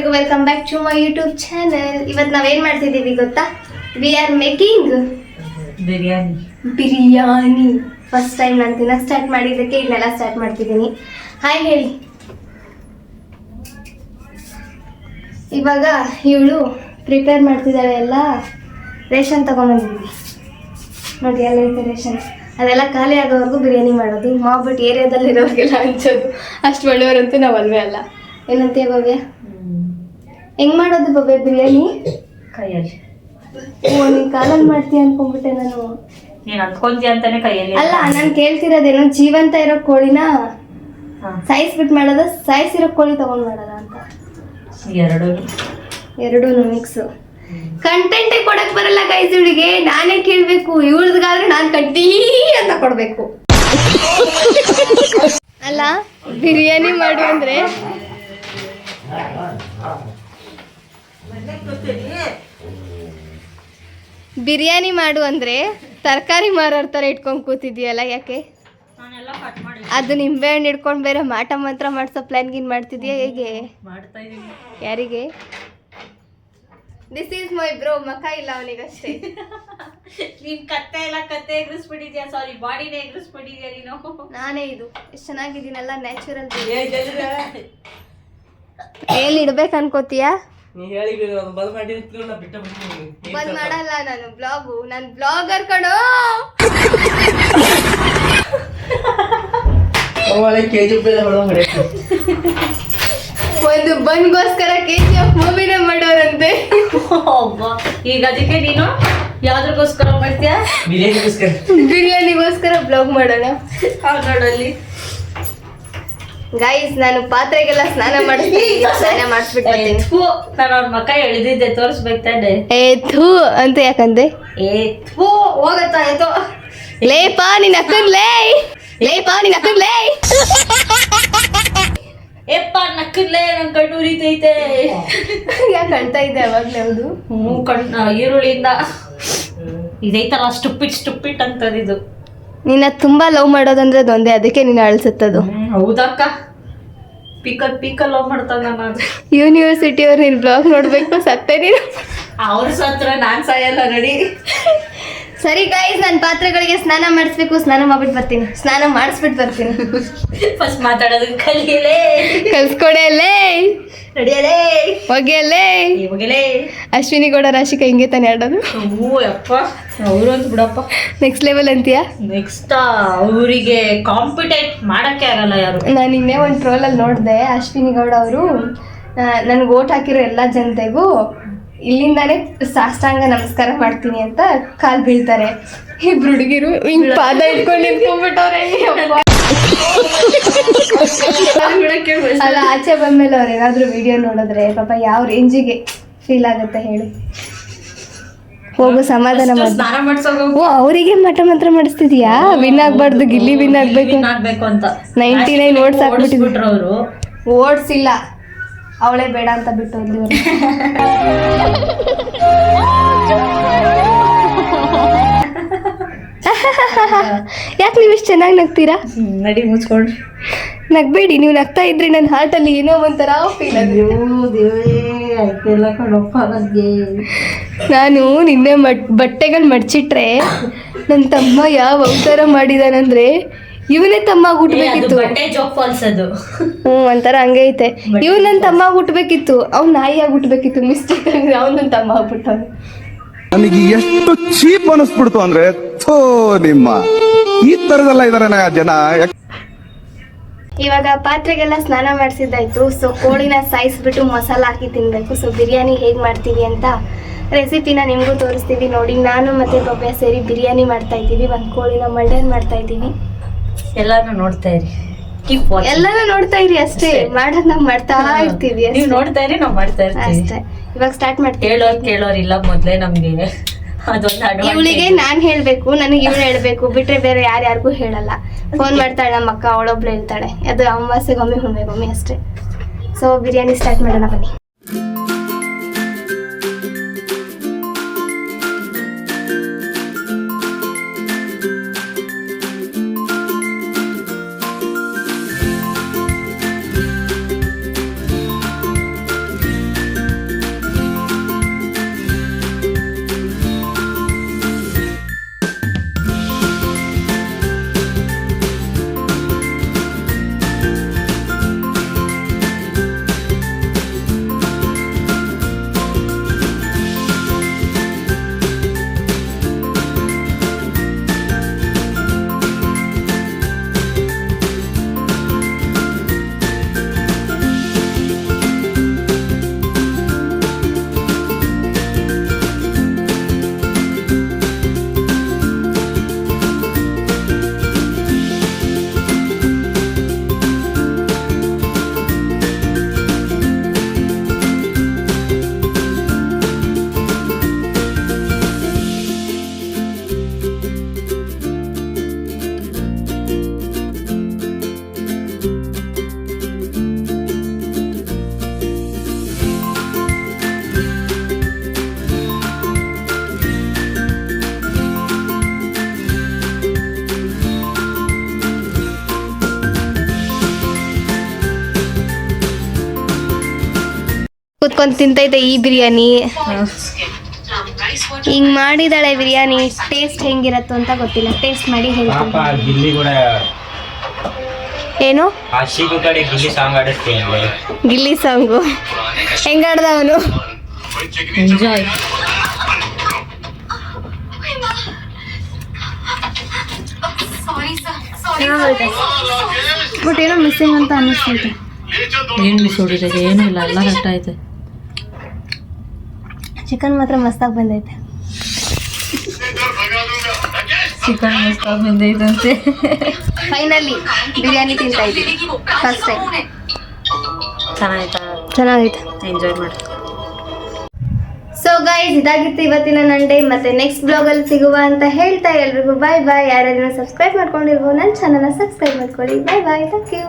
ಎಲ್ರಿಗೂ welcome back to my YouTube channel. ಇವತ್ತು ನಾವೇನು ಮಾಡ್ತಿದ್ದೀವಿ ಗೊತ್ತಾ? We are making biryani. First time ನಾನು ತಿನ್ನಕ್ಕೆ ಸ್ಟಾರ್ಟ್ ಮಾಡಿದ್ದಕ್ಕೆ ಇದನ್ನೆಲ್ಲ ಸ್ಟಾರ್ಟ್ ಮಾಡ್ತಿದ್ದೀನಿ. ಹಾಯ್ ಹೇಳಿ. ಇವಾಗ ಇವಳು ಪ್ರಿಪೇರ್ ಮಾಡ್ತಿದ್ದಾಳೆ. ಎಲ್ಲ ರೇಷನ್ ತೊಗೊಂಬಂದಿದ್ದೀವಿ ನೋಡಿ, ಎಲ್ಲ ಐತೆ ರೇಷನ್. ಅದೆಲ್ಲ ಖಾಲಿ ಆಗೋವರೆಗೂ ಬಿರಿಯಾನಿ ಮಾಡೋದು. ಮಾಡ್ಬಿಟ್ಟು ಏರಿಯಾದಲ್ಲಿರೋರಿಗೆಲ್ಲ ಹಂಚೋದು. ಅಷ್ಟು ಒಳ್ಳೆಯವರಂತೂ ನಾವು ಅಲ್ವೇ ಅಲ್ಲ. ಏನಂತೀಯ ಭವ್ಯ? ಹೆಂಗ್ ಮಾಡೋದು ಭವ್ಯ ಬಿರಿಯಾನಿ? ಕೈಯಲ್ಲಿ. ನೀನ್ ಕಾಲಲ್ಲಿ ಮಾಡ್ತೀಯ ಅನ್ಕೊಂಡ್ಬಿಟ್ಟೆ ನಾನು. ನೀನ್ ಅನ್ಕೊಂತೀಯ ಅಂತಾನೆ ಕೈಯಲ್ಲಿ. ಅಲ್ಲ, ನಾನು ಕೇಳ್ತಿರೋದೇನೋ ಜೀವಂತ ಇರೋ ಕೋಳಿನ ಸಾಯಿಸ್ಬಿಟ್ಟು ಮಾಡೋದ, ಸಾಯಿಸಿರೋ ಕೋಳಿ ತಗೊಂಡ್ ಮಾಡೋದ ಅಂತ. ಎರಡೂ ಮಿಕ್ಸ್. ಕಂಟೆಂಟೇ ಕೊಡಕ್ ಬರಲ್ಲ ಗೈಸ್ ಇವಳಿಗೆ. ನಾನೇ ಕೇಳ್ಬೇಕು. ಇವಳಗಾದ್ರೆ ನಾನು ಕಟ್ಟಿ ಅಂತ ಕೊಡ್ಬೇಕು. ಅಲ್ಲ, ಬಿರಿಯಾನಿ ಮಾಡು ಅಂದ್ರೆ ಬಿರಿಯಾನಿ ಮಾಡು ಅಂದ್ರೆ ತರಕಾರಿ ಮಾರೋರ್ ಥರ ಇಟ್ಕೊಂಡು ಕೂತಿದ್ಯಲ್ಲ, ಯಾಕೆ? ಅದು ನಿಂಬೆ ಹಣ್ಣು ಇಟ್ಕೊಂಡು ಬೇರೆ ಮಾಟ ಮಂತ್ರ ಮಾಡ್ಸೋ ಪ್ಲಾನ್ ಗಿನ್ ಮಾಡ್ತಿದ್ಯಾ ಹೇಗೆ? ಯಾರಿಗೆ? This is my bro. ಮಕ ಇಲ್ಲ ಅವನಿಗಷ್ಟೇ. ನೀನ್ ಕತ್ತೆ ಎಲ್ಲ ಕತ್ತೆ ಎಗ್ರಿಸ್ಬಿಟ್ಟಿದ್ಯಾ, ಸಾರಿ ಬಾಡಿನೇ ಎಗ್ರಿಸ್ಬಿಟ್ಟಿದ್ಯಾ ನೀನು. ನಾನೇ ಇದು ಎಷ್ಟು ಚೆನ್ನಾಗಿದ್ದೀನಲ್ಲ, ನ್ಯಾಚುರಲ್. ಎಲ್ಲಿ ಇಡ್ಬೇಕು ಅನ್ಕೋತೀಯಾ? ಬಂದ್ ಮಾಡಲ್ಲ ನಾನು ಬ್ಲಾಗು. ನಾನು ಬ್ಲಾಗರ್ ಕಣೋ. ಒಂದು ಬನ್ಗೋಸ್ಕರ KGF ಮೂವಿನ ಮಾಡೋರಂತೆ. ಈಗ ಅದಕ್ಕೆ ನೀನು ಯಾವ್ದ್ರಗೋಸ್ಕರ ಮಾಡ್ತೀಯ? ಬಿರಿಯಾನಿಗೋಸ್ಕರ ಬ್ಲಾಗ್ ಮಾಡೋಣ ನೋಡಲ್ಲಿ. ಗೈಸ್, ನಾನು ಪಾತ್ರೆಗೆಲ್ಲ ಸ್ನಾನ ಮಾಡಿಸ್ತೀನಿ. ಸ್ನಾನ ಮಾಡಿಸ್ಬಿಟ್ಟು ನಾನು ಅವ್ರ ಮಕ್ಕ ಎಳೆದಿದ್ದೆ, ತೋರಿಸ್ಬೇಕು ತಾನೆ. ಥೂ ಅಂತ ಯಾಕಂದೆ? ಹೋಗತ್ತಾ ಆಯ್ತು. ಲೇಪಾ ನಿನ್ ಅಕ್ಕನ್ಲೇ, ಲೇಪಾ ನಿನ್ ಅಕ್ಕನ್ಲೇ. ಎಪ್ಪ ನಕ್ಕನ್ಲೇ, ನನ್ ಕಣ್ಣು ಉರಿತೈತೆ. ಯಾಕೆ ಕಳ್ತಾ ಇದೆ ಅವಾಗ್ಲೇ? ಹೌದು, ಈರುಳ್ಳಿಯಿಂದ ಇದೈತಲ್ಲ ಸ್ಟುಪಿಟ್ ಅಂತದಿದು. ನಿನ್ನ ತುಂಬಾ ಲವ್ ಮಾಡೋದಂದ್ರೆ ಅದೊಂದೇ, ಅದಕ್ಕೆ ನೀನು ಅಳ್ಸುತ್ತದು. ಹೌದಕ್ಕ, ಪೀಕಲ್ ಲವ್ ಮಾಡ್ತಾಗ ನಾನು. ಯೂನಿವರ್ಸಿಟಿ ಅವ್ರು ನಿನ್ ಬ್ಲಾಗ್ ನೋಡ್ಬೇಕು. ಸತ್ತೇ ನೀನು. ಅವ್ರ ಸತ್ರ ನಾನ್ ಸಾಯಲ್ಲ ನಡಿ. ಸರಿ ಗೈಸ್, ನಾನು ಪಾತ್ರೆಗಳಿಗೆ ಸ್ನಾನ ಮಾಡಿಸ್ಬೇಕು. ಸ್ನಾನ ಮಾಡ್ಬಿಟ್ಟು ಬರ್ತೀನಿ. ಸ್ನಾನ ಮಾಡಿಸ್ಬಿಟ್ಟು ಬರ್ತೀನಿ. ಫಸ್ಟ್ ಮಾತಾಡೋದಕ್ಕೆ ಕಲಿಯಲೇ, ಕಲ್ಸ್ಕೊಡಲೇ, ನಡಿಯಲೇ, ಹೋಗ್ಯಲೇ. ಅಶ್ವಿನಿ ಗೌಡ ರಾಶಿಕ ಹಿಂಗೆ ತಾನೆ ಆಡೋದು. ಯಪ್ಪ, ಅವರು ಅಂತ ಬಿಡಪ್ಪ. ನೆಕ್ಸ್ಟ್ ಲೆವೆಲ್ ಅಂತೀಯಾ? ನೆಕ್ಸ್ಟ್ ಅವರಿಗೆ ಕಾಂಪಿಟೇಟ್ ಮಾಡಕ್ಕೆ ಆಗಲ್ಲ ಯಾರು. ನಾನು ಇನ್ನೇ ಒಂದು ಟ್ರೋಲಲ್ಲಿ ನೋಡಿದೆ. ಅಶ್ವಿನಿ ಗೌಡ ಅವರು ನನಗೆ ಓಟ್ ಹಾಕಿರೋ ಎಲ್ಲ ಜನತೆಗೂ ಇಲ್ಲಿಂದಾನೇ ಸಾಷ್ಟಾಂಗ ನಮಸ್ಕಾರ ಮಾಡ್ತೀನಿ ಅಂತ ಕಾಲ್ ಬೀಳ್ತಾರೆ. ಇಬ್ರು ಹುಡುಗಿರು ಹಿಂಗ್ ಪಾದ ಇಟ್ಕೊಂಡು ನಿಂತ್ಕೊಂಡ್ಬಿಟ್ಟವ್ರೆ. ಅಲ್ಲ, ಆಚೆ ಬಂದ್ಮೇಲೆ ಅವ್ರು ಏನಾದ್ರು ವಿಡಿಯೋ ನೋಡಿದ್ರೆ ಪಾಪ ಯಾವ ರೇಂಜಿಗೆ ಫೀಲ್ ಆಗುತ್ತೆ ಹೇಳಿ. ಹೋಗು, ಸಮಾಧಾನ ಓ, ಅವರಿಗೆ ಮಠ ಮಂತ್ರ ಮಾಡಿಸ್ತಿದ್ಯಾ? ವಿನ್ ಆಗ್ಬಾರ್ದು, ಗಿಲ್ಲಿ ವಿನ್ ಆಗ್ಬೇಕು ಅಂತ 99 ಓಟ್ಸ್ ಹಾಕ್ಬಿಟ್ಟಿದ್ರು ಅವರು. ಓಡ್ಸಿಲ್ಲ, ಅವಳೇ ಬೇಡ ಅಂತ ಬಿಟ್ಟು ಹೋದ್ಲು. ಯಾಕೆ ನೀವು ಇಷ್ಟು ಚೆನ್ನಾಗಿ ನಗ್ತೀರಾ? ನಡಿ ಮುಚ್ಕೊಂಡು ನಗ್ಬೇಡಿ. ನೀವು ನಗ್ತಾ ಇದ್ರಿ ನನ್ನ ಹಾರ್ಟಲ್ಲಿ ಏನೋ ಒಂಥರ ಫೀಲ್ ಆಗಿದೆ. ನಾನು ನಿನ್ನೆ ಬಟ್ಟೆಗಳು ಮಡ್ಚಿಟ್ರೆ ನನ್ನ ತಮ್ಮ ಯಾವ ಅವತಾರ ಮಾಡಿದಾನಂದ್ರೆ ಇವನೇ ತಮ್ಮ ಹುಟ್ಬೇಕಿತ್ತು. ಒಂಥರ ಹಂಗೆ ಐತೆ. ಇವ್ ನನ್ನ ತಮ್ಮ ಹುಟ್ಬೇಕಿತ್ತು, ಅವ್ನು ನಾಯಿಯಾಗಿ ಹುಟ್ಬೇಕಿತ್ತು. ಮಿಸ್ಟೇಕ್ ಆಗಿ ಅವ್ನು ನನ್ನ ತಮ್ಮ ಆಗ್ಬಿಟ್ಟವನು. ನನಗೆ ಎಷ್ಟು ಚೀಪ್ ಅನಿಸ್ಬಿಡ್ತು ಅಂದ್ರೆ, ನಿಮ್ಮ ಈ ತರದೆಲ್ಲ ಇದಾರೆ ಜನ. ಇವಾಗ ಪಾತ್ರೆಗೆಲ್ಲ ಸ್ನಾನ ಮಾಡಿಸಿದ್ದಾಯ್ತು. ಸೊ ಕೋಳಿನ ಸಾಯಿಸ್ಬಿಟ್ಟು ಮಸಾಲ ಹಾಕಿ ತಿನ್ಬೇಕು. ಸೊ ಬಿರಿಯಾನಿ ಹೇಗೆ ಮಾಡ್ತೀವಿ ಅಂತ ರೆಸಿಪಿನ ನಿಮಗೂ ತೋರಿಸ್ತೀವಿ ನೋಡಿ. ನಾನು ಮತ್ತೆ ಭವ್ಯ ಸೇರಿ ಬಿರಿಯಾನಿ ಮಾಡ್ತಾ ಇದ್ದೀವಿ. ಒಂದು ಕೋಳಿನ ಮರ್ಡರ್ ಮಾಡ್ತಾ ಇದ್ದೀವಿ. ಎಲ್ಲಾನು ನೋಡ್ತಾ ಇರಿ, ಎಲ್ಲಾನು ನೋಡ್ತಾ ಇರಿ ಅಷ್ಟೇ. ಮಾಡೋದ್ ನಾವ್ ಮಾಡ್ತಾ ಇರ್ತೀವಿ. ನೀವು ನೋಡ್ತಾ ಇರಿ, ನಾವ್ ಮಾಡ್ತಾ ಇರ್ತೀವಿ ಅಷ್ಟೇ. ಇವಾಗ ಸ್ಟಾರ್ಟ್ ಮಾಡ್ತೀವಿ. ಕೇಳೋರಿಲ್ಲ ಮೊದ್ಲೇ ನಮ್ಗೆ ಅದೊಂದು. ಇವಳಿಗೆ ನಾನ್ ಹೇಳ್ಬೇಕು, ನನಗೆ ಇವಳು ಹೇಳ್ಬೇಕು, ಬಿಟ್ರೆ ಬೇರೆ ಯಾರ್ಯಾರಿಗೂ ಹೇಳಲ್ಲ. ಫೋನ್ ಮಾಡ್ತಾಳೆ ನಮ್ಮ ಅಕ್ಕ, ಅವಳೊಬ್ಳು ಹೇಳ್ತಾಳೆ. ಅದು ಅಮಾವಾಸ್ಯೆಗೊಮ್ಮೆ ಹುಣ್ಮೆಗೊಮ್ಮೆ ಅಷ್ಟೇ. ಸೊ ಬಿರಿಯಾನಿ ಸ್ಟಾರ್ಟ್ ಮಾಡೋಣ ಬನ್ನಿ. ಕುತ್ಕೊಂಡು ತಿಂತೈತೆ ಈ ಬಿರಿಯಾನಿ. ಹಿಂಗ್ ಮಾಡಿದಾಳೆ ಬಿರಿಯಾನಿ. ಟೇಸ್ಟ್ ಹೆಂಗಿರತ್ತೋ ಅಂತ ಗೊತ್ತಿಲ್ಲ, ಟೇಸ್ಟ್ ಮಾಡಿ ಹೇಳ್ತೀನಿ. ಗಿಲ್ಲಿ ಕೂಡ ಏನು ಆಶಿಕು ಕಡೆ ಗಿಲ್ಲಿ ಸಾಂಗ್ ಆಡಿಸ್ತೇನೆ. ಗಿಲ್ಲಿ ಸಾಂಗು ಹೆಂಗಾಡ್ದ ಅವನು? ಎಂಜಾಯ್. ಬಟ್ ಏನೋ ಮಿಸ್ಸಿಂಗ್ ಅಂತ ಅನ್ನಿಸ್ತೈತೆ. ಏನು ಮಿಸ್ ಹೊಡಿತೈತೆ? ಏನೂ ಇಲ್ಲ, ಎಲ್ಲ ಕರೆಕ್ಟ್ ಐತೆ. ಚಿಕನ್ ಮಾತ್ರ ಮಸ್ತಾಗಿ ಬಂದೈತೆ. ಚಿಕನ್ ಮಸ್ತಾಗಿ ಬಂದೈತಂತೆ. ಫೈನಲಿ ಬಿರಿಯಾನಿ ತಿಂತಾ ಇದ್ದೀವಿ ಫಸ್ಟ್ ಟೈಮ್. ಚೆನ್ನಾಗೈತೆ, ಎಂಜಾಯ್ ಮಾಡಿ. ಸೊ ಗೈಸ್, ಇದಾಗಿತ್ತು ಇವತ್ತಿನ ನನ್ನ ಡೇ. ಮತ್ತೆ ನೆಕ್ಸ್ಟ್ ಬ್ಲಾಗಲ್ಲಿ ಸಿಗುವ ಅಂತ ಹೇಳ್ತಾ ಎಲ್ರಿಗೂ ಬಾಯ್ ಬಾಯ್. ಯಾರ್ಯಾರು ಸಬ್ಸ್ಕ್ರೈಬ್ ಮಾಡ್ಕೊಂಡಿರ್ಬೋದು ನನ್ನ ಚಾನಲ್ನ ಸಬ್ಸ್ಕ್ರೈಬ್ ಮಾಡ್ಕೊಳ್ಳಿ. ಬಾಯ್ ಬಾಯ್, ಥ್ಯಾಂಕ್ ಯು.